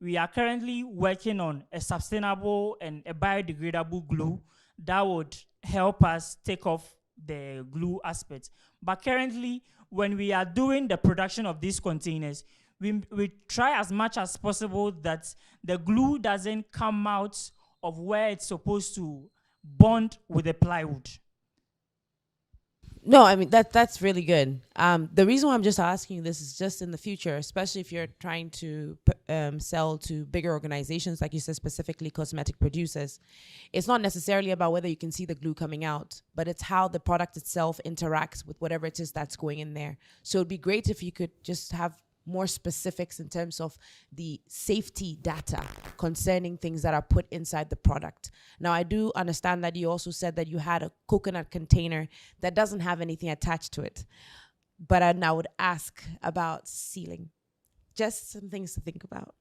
Speaker 5: we are currently working on a sustainable and a biodegradable glue that would help us take off the glue aspect. But currently, when we are doing the production of these containers, we try as much as possible that the glue doesn't come out of where it's supposed to bond with the plywood.
Speaker 17: No, I mean that's really good. The reason why I'm just asking you this is just in the future, especially if you're trying to sell to bigger organizations, like you said, specifically cosmetic producers. It's not necessarily about whether you can see the glue coming out, but it's how the product itself interacts with whatever it is that's going in there. So it'd be great if you could just have more specifics in terms of the safety data concerning things that are put inside the product. Now, I do understand that you also said that you had a coconut container that doesn't have anything attached to it. But I would ask about sealing. Just some things to think about.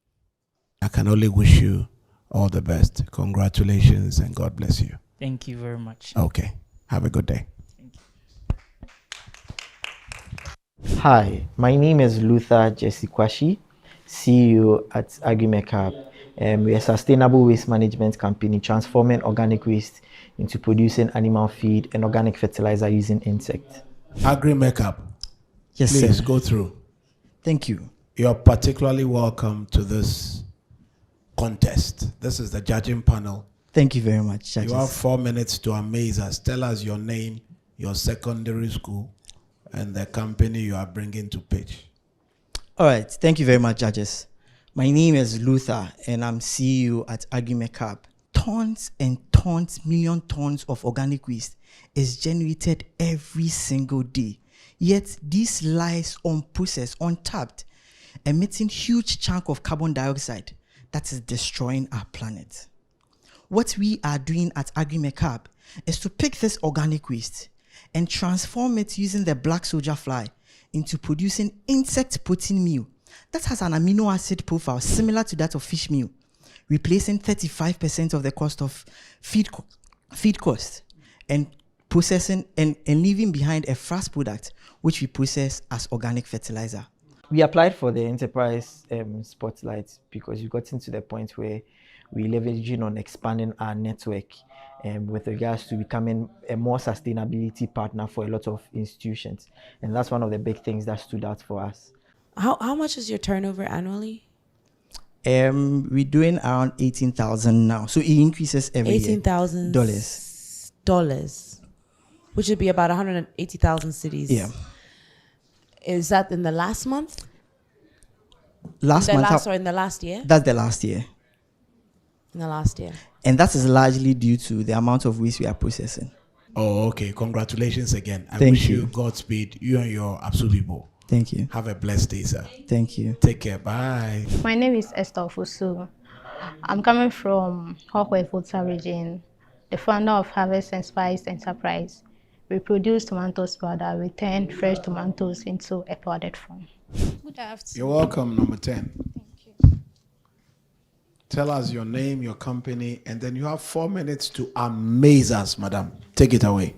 Speaker 2: I can only wish you all the best. Congratulations and God bless you.
Speaker 5: Thank you very much.
Speaker 2: Okay. Have a good day.
Speaker 22: Hi, my name is Luther Jesikwashi, CEO at AgriMercarb. We're a sustainable waste management company transforming organic waste into producing animal feed and organic fertilizer using insects.
Speaker 2: AgriMercarb.
Speaker 22: Yes,
Speaker 2: Please
Speaker 22: sir.
Speaker 2: go through.
Speaker 22: Thank you.
Speaker 2: You're particularly welcome to this contest. This is the judging panel.
Speaker 22: Thank you very much, judges.
Speaker 2: You have 4 minutes to amaze us. Tell us your name, your secondary school, and the company you are bringing to pitch.
Speaker 22: All right. Thank you very much, judges. My name is Luther, and I'm CEO at AgriMercarb. Tons and tons, million tons of organic waste is generated every single day. Yet this lies unprocessed, untapped, emitting huge chunk of carbon dioxide that is destroying our planet. What we are doing at AgriMercarb is to pick this organic waste and transform it using the black soldier fly into producing insect protein meal that has an amino acid profile similar to that of fish meal, replacing 35% of the cost of feed cost, and processing and leaving behind a frass product which we process as organic fertilizer. We applied for the enterprise spotlight because we got into the point where we're leveraging on expanding our network with regards to becoming a more sustainability partner for a lot of institutions. And that's one of the big things that stood out for us.
Speaker 17: How much is your turnover annually?
Speaker 22: We're doing around 18,000 now. So it increases every year.
Speaker 17: $18,000 dollars, which would be about 180,000 cities.
Speaker 22: Yeah.
Speaker 17: Is that in the last month?
Speaker 22: Last month.
Speaker 17: Or in the last year?
Speaker 22: That's the last year.
Speaker 17: In the last year.
Speaker 22: And that is largely due to the amount of waste we are processing.
Speaker 2: Oh, okay. Congratulations again. I
Speaker 22: Thank
Speaker 2: wish
Speaker 22: you.
Speaker 2: you Godspeed, you and your Absu people.
Speaker 22: Thank you.
Speaker 2: Have a blessed day, sir.
Speaker 22: Thank you.
Speaker 2: Take care. Bye.
Speaker 23: My name is Esther Fusu. I'm coming from Hawkway Volta region, the founder of Harvest and Spice Enterprise. We produce tomatoes powder. We turn fresh tomatoes into a powdered form.
Speaker 14: Good afternoon.
Speaker 2: You're welcome, number 10.
Speaker 14: Thank you.
Speaker 2: Tell us your name, your company, and then you have 4 minutes to amaze us, madam. Take it away.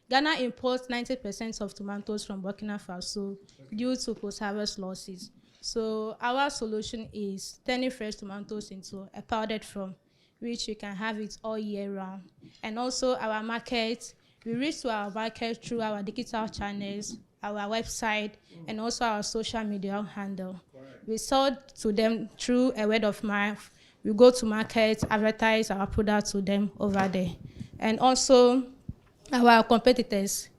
Speaker 24: Ghana imports 90% of tomatoes from Burkina Faso due to post-harvest losses. So our solution is turning fresh tomatoes into a powdered form, which you can have it all year round. And also our market, we reach to our market through our digital channels, our website, and also our social media handle. We sell to them through a word of mouth. We go to market, advertise our product to them over there. And also our competitors,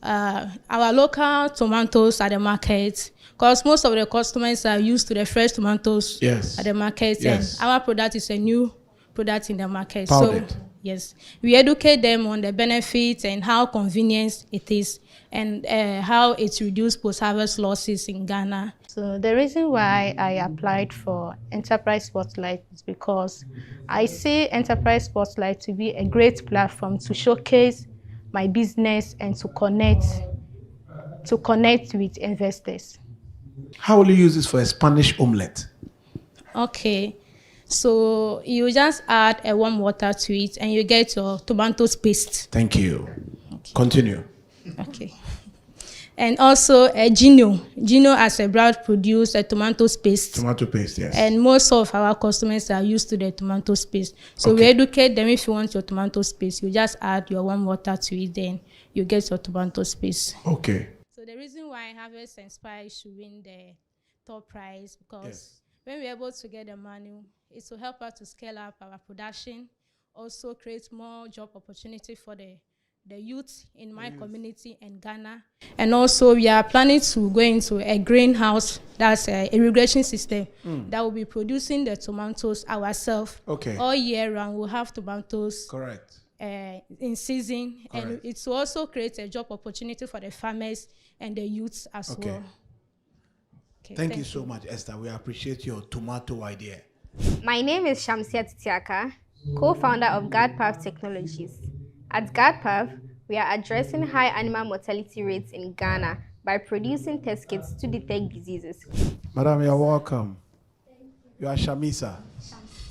Speaker 24: our local tomatoes at the market, because most of the customers are used to the fresh tomatoes at the market, and our product is a new product in the market.
Speaker 2: Powdered.
Speaker 24: So yes, we educate them on the benefits and how convenient it is, and how it reduces post-harvest losses in Ghana.
Speaker 23: So the reason why I applied for Enterprise Spotlight is because I see Enterprise Spotlight to be a great platform to showcase my business and to connect with investors.
Speaker 2: How will you use this for a Spanish omelette?
Speaker 24: Okay, So you just add a warm water to it and you get your tomato paste.
Speaker 2: Thank you. Continue.
Speaker 24: Okay. And also Gino. Gino as a brand produce a tomato paste.
Speaker 2: Tomato paste, yes.
Speaker 24: And most of our customers are used to the tomato paste. So we educate them, if you want your tomato paste, you just add your warm water to it, then you get your tomato paste.
Speaker 2: Okay.
Speaker 24: So the reason why Harvest and Spice should win the top prize, because when we're able to get the money, it will help us to scale up our production, also create more job opportunity for the youth in my community and Ghana. And also we are planning to go into a greenhouse, that's an irrigation system that will be producing the tomatoes ourselves.
Speaker 2: Okay.
Speaker 24: All year round we'll have tomatoes.
Speaker 2: Correct.
Speaker 24: In season.
Speaker 2: Correct.
Speaker 24: And it will also create a job opportunity for the farmers and the youths as well. Okay,
Speaker 2: thank you so much, Esther. We appreciate your tomato idea.
Speaker 1: My name is Shamsia Titiaka, co-founder of GardPath Technologies. At GardPath, we are addressing high animal mortality rates in Ghana by producing test kits to detect diseases.
Speaker 2: Madam, you're welcome. You are Shamisa.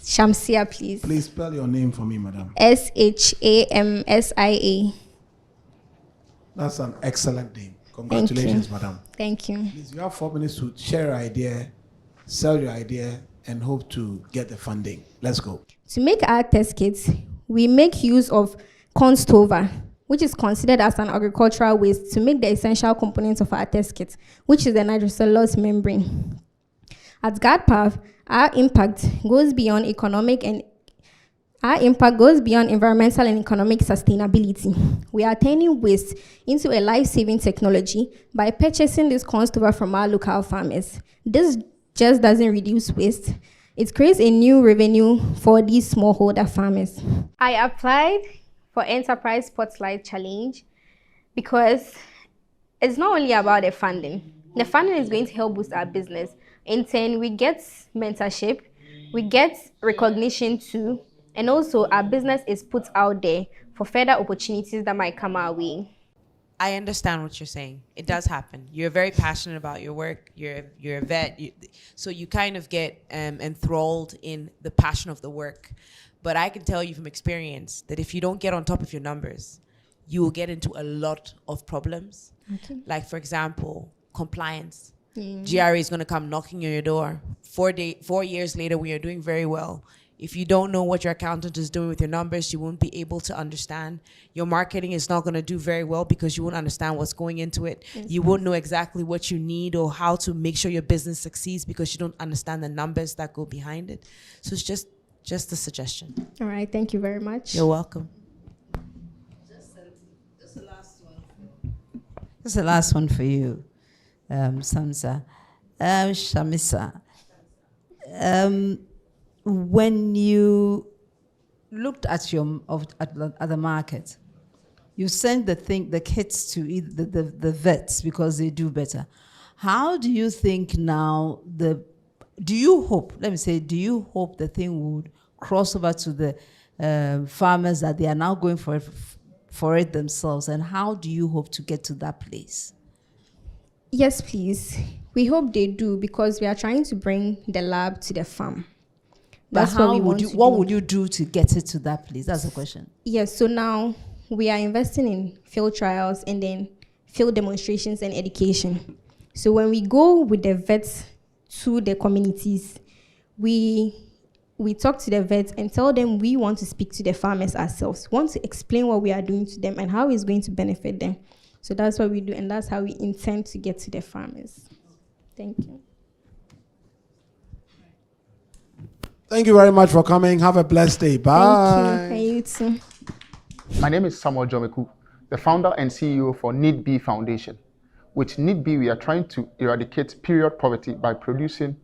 Speaker 1: Shamsia, please.
Speaker 2: Please spell your name for me, madam.
Speaker 1: Shamsia.
Speaker 2: That's an excellent name. Congratulations, madam.
Speaker 1: Thank you.
Speaker 2: Please, you have 4 minutes to share your idea, sell your idea, and hope to get the funding. Let's go.
Speaker 1: To make our test kits, we make use of corn stover, which is considered as an agricultural waste, to make the essential components of our test kit, which is the nitrocellulose membrane. At GardPath, our impact goes beyond environmental and economic sustainability. We are turning waste into a life-saving technology by purchasing this corn stover from our local farmers. This just doesn't reduce waste. It creates a new revenue for these smallholder farmers. I applied for Enterprise Spotlight Challenge because it's not only about the funding. The funding is going to help boost our business. In turn, we get mentorship, we get recognition too, and also our business is put out there for further opportunities that might come our way.
Speaker 3: I understand what you're saying. It does happen. You're very passionate about your work. You're a vet, so you kind of get enthralled in the passion of the work. But I can tell you from experience that if you don't get on top of your numbers, you will get into a lot of problems.
Speaker 1: Okay.
Speaker 3: Like, for example, compliance.
Speaker 1: Mm.
Speaker 3: GRA is going to come knocking on your door. 4 years later, when you're doing very well, if you don't know what your accountant is doing with your numbers, you won't be able to understand. Your marketing is not going to do very well because you won't understand what's going into it.
Speaker 1: Yes.
Speaker 3: You won't know exactly what you need or how to make sure your business succeeds because you don't understand the numbers that go behind it. So it's just a suggestion.
Speaker 1: All right, thank you very much.
Speaker 3: You're welcome.
Speaker 7: This is the last one for you, Samsa. Shamisa. When you looked at the market, you sent the kits to the vets because they do better. How do you think now do you hope the thing would cross over to the farmers, that they are now going for it themselves? And how do you hope to get to that place?
Speaker 1: Yes, please. We hope they do, because we are trying to bring the lab to the farm.
Speaker 7: That's what we want. What would you do to get it to that place? That's the question.
Speaker 1: Yes, so now we are investing in field trials and then field demonstrations and education. So when we go with the vets to the communities, we talk to the vets and tell them we want to speak to the farmers ourselves, want to explain what we are doing to them and how it's going to benefit them. So that's what we do, and that's how we intend to get to the farmers. Thank you.
Speaker 2: Thank you very much for coming. Have a blessed day. Bye.
Speaker 1: Thank you. You too.
Speaker 8: My name is Samuel Jomeku, the founder and CEO for Needbe Foundation. With Needbe, we are trying to eradicate period poverty by producing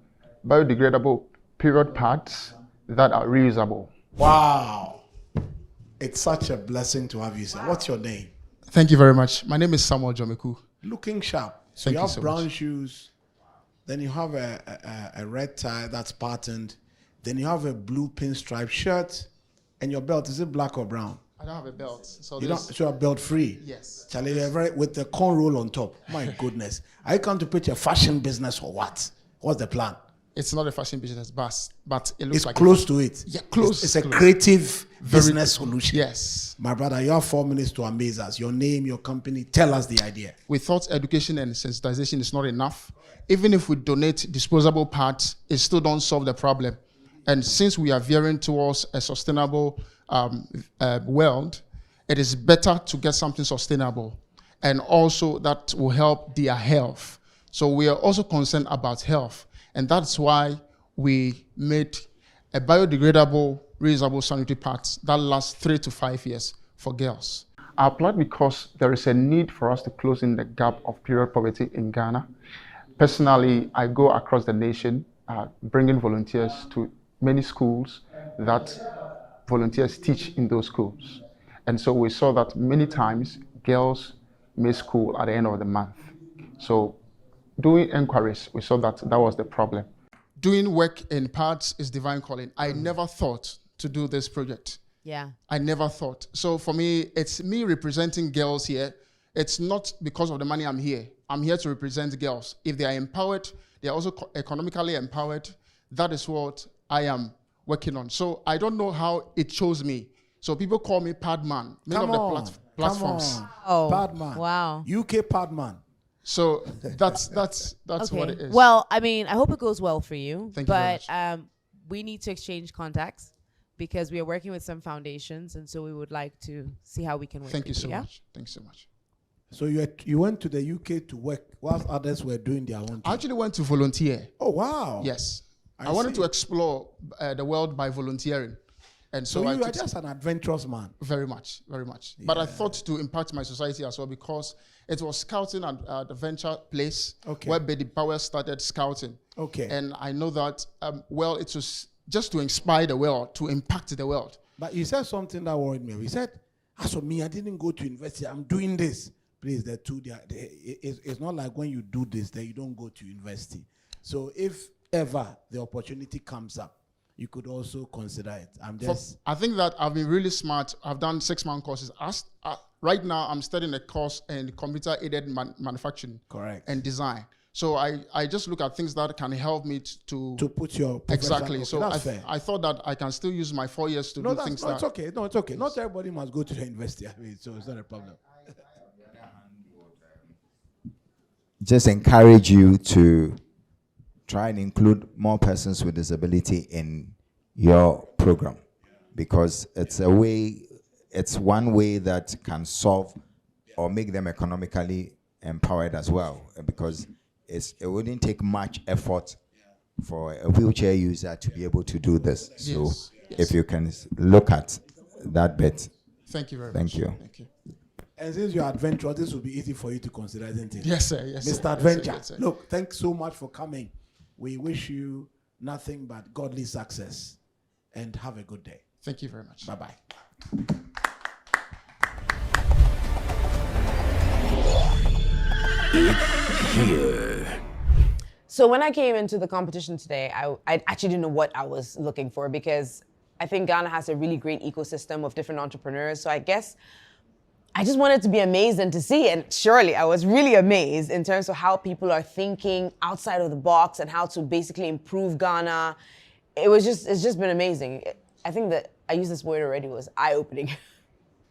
Speaker 8: biodegradable period pads that are reusable.
Speaker 2: Wow. It's such a blessing to have you, sir. What's your name?
Speaker 25: Thank you very much. My name is Samuel Jomeku.
Speaker 2: Looking sharp. So you have brown shoes, then you have a red tie that's patterned, then you have a blue pinstripe shirt, and your belt, is it black or brown?
Speaker 25: I don't have a belt. So
Speaker 2: you are belt free?
Speaker 25: Yes.
Speaker 2: Charlie, with the corn roll on top. My goodness. Are you come to put your fashion business or what? What's the plan?
Speaker 25: It's not a fashion business, but it looks
Speaker 2: it's
Speaker 25: like
Speaker 2: close to it.
Speaker 25: Yeah, close.
Speaker 2: It's a creative business solution.
Speaker 25: Yes.
Speaker 2: My brother, you have 4 minutes to amaze us. Your name, your company, tell us the idea.
Speaker 25: We thought education and sensitization is not enough. Even if we donate disposable parts, it still don't solve the problem. And since we are veering towards a sustainable world, it is better to get something sustainable, and also that will help their health. So we are also concerned about health, and that's why we made a biodegradable, reusable sanitary pads that last 3 to 5 years for girls.
Speaker 8: I applied because there is a need for us to close in the gap of period poverty in Ghana. Personally, I go across the nation bringing volunteers to many schools that volunteers teach in those schools. And so we saw that many times girls miss school at the end of the month. So doing inquiries, we saw that that was the problem.
Speaker 25: Doing work in parts is divine calling. I never thought to do this project.
Speaker 17: Yeah.
Speaker 25: I never thought. So for me, it's me representing girls here. It's not because of the money I'm here. I'm here to represent girls. If they are empowered, they are also economically empowered. That is what I am working on. So I don't know how it chose me. So people call me Padman. Many of the platforms.
Speaker 17: Oh,
Speaker 2: Padman.
Speaker 17: wow.
Speaker 2: UK Padman.
Speaker 25: So that's
Speaker 17: Okay.
Speaker 25: what it is.
Speaker 17: Well, I mean, I hope it goes well for you.
Speaker 25: Thank you very
Speaker 17: But we need to exchange contacts because we are working with some foundations, and so we would like to see how we can work.
Speaker 25: Thank you so
Speaker 17: yeah?
Speaker 25: much. Thanks so much.
Speaker 2: So you went to the UK to work whilst others were doing their own thing.
Speaker 25: I actually went to volunteer.
Speaker 2: Oh, wow.
Speaker 25: Yes.
Speaker 2: I
Speaker 25: I wanted
Speaker 2: see.
Speaker 25: to explore the world by volunteering. And
Speaker 2: So
Speaker 25: I
Speaker 2: you are
Speaker 25: took
Speaker 2: just an adventurous man.
Speaker 25: Very much, very much. But I thought to impact my society as well, because it was scouting at the venture place where Betty Powell started scouting.
Speaker 2: Okay.
Speaker 25: And I know that, it was just to inspire the world, to impact the world.
Speaker 2: But you said something that worried me. He said, as for me, I didn't go to university. I'm doing this. Please, it's not like when you do this, that you don't go to university. So if ever the opportunity comes up, you could also consider it.
Speaker 25: I think that I've been really smart. I've done 6-month courses. Right now, I'm studying a course in computer-aided manufacturing.
Speaker 2: Correct.
Speaker 25: And design. So I just look at things that can help me to
Speaker 2: put your
Speaker 25: exactly.
Speaker 2: Okay,
Speaker 25: so
Speaker 2: that's fair.
Speaker 25: I thought that I can still use my 4 years to do things
Speaker 2: it's okay. No, it's okay. Not everybody must go to the university. I mean, so it's not a problem.
Speaker 20: Just encourage you to try and include more persons with disability in your program, because it's one way that can solve or make them economically empowered as well, because it wouldn't take much effort for a wheelchair user to be able to do this. So
Speaker 25: Yes.
Speaker 20: if you can look at that bit.
Speaker 25: Thank you very
Speaker 20: much.
Speaker 25: Thank you.
Speaker 2: And since you're adventurous, this will be easy for you to consider, isn't it?
Speaker 25: Yes, sir. Yes,
Speaker 2: Mr.
Speaker 25: sir.
Speaker 2: Adventure.
Speaker 25: Yes, sir.
Speaker 2: Look, thanks so much for coming. We wish you nothing but godly success, and have a good day.
Speaker 25: Thank you very much.
Speaker 2: Bye-bye.
Speaker 17: So when I came into the competition today, I actually didn't know what I was looking for, because I think Ghana has a really great ecosystem of different entrepreneurs. So I guess I just wanted to be amazed and to see, and surely I was really amazed in terms of how people are thinking outside of the box and how to basically improve Ghana. It's just been amazing. I think that I used this word already, was eye-opening.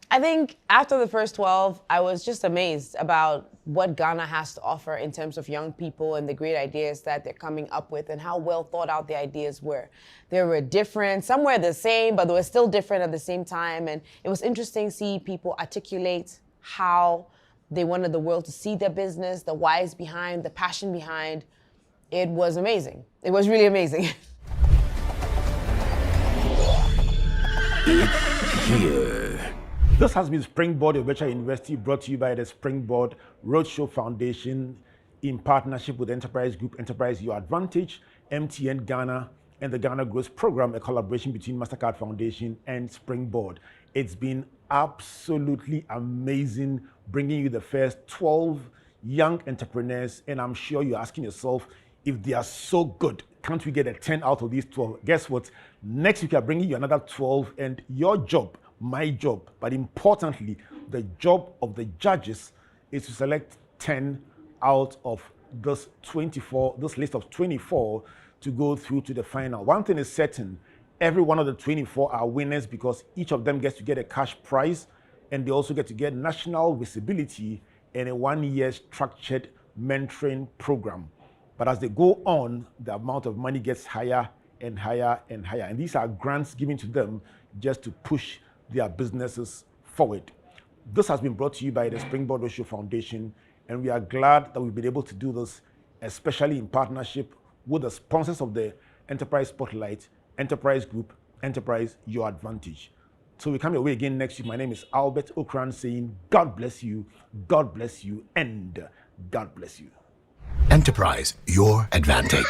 Speaker 17: I think after the first 12, I was just amazed about what Ghana has to offer in terms of young people and the great ideas that they're coming up with, and how well thought out the ideas were. They were different, some were the same, but they were still different at the same time. And it was interesting to see people articulate how they wanted the world to see their business, the whys behind, the passion behind. It was amazing. It was really amazing.
Speaker 9: This has been Springboard, your virtual university, brought to you by the Springboard Roadshow Foundation in partnership with Enterprise Group, Enterprise Your Advantage, MTN Ghana, and the Ghana Growth Program, a collaboration between MasterCard Foundation and Springboard. It's been absolutely amazing bringing you the first 12 young entrepreneurs, and I'm sure you're asking yourself, if they are so good, can't we get a 10 out of these 12? Guess what? Next week, I'm bringing you another 12, and your job, my job, but importantly, the job of the judges is to select 10 out of this list of 24 to go through to the final. One thing is certain, every one of the 24 are winners because each of them gets to get a cash prize, and they also get to get national visibility in a 1-year structured mentoring program. But as they go on, the amount of money gets higher and higher and higher. And these are grants given to them just to push their businesses forward. This has been brought to you by the Springboard Roadshow Foundation, and we are glad that we've been able to do this, especially in partnership with the sponsors of the Enterprise Spotlight, Enterprise Group, Enterprise Your Advantage. So we come your way again next week. My name is Albert Ocran saying, God bless you, and God bless you.
Speaker 10: Enterprise Your Advantage.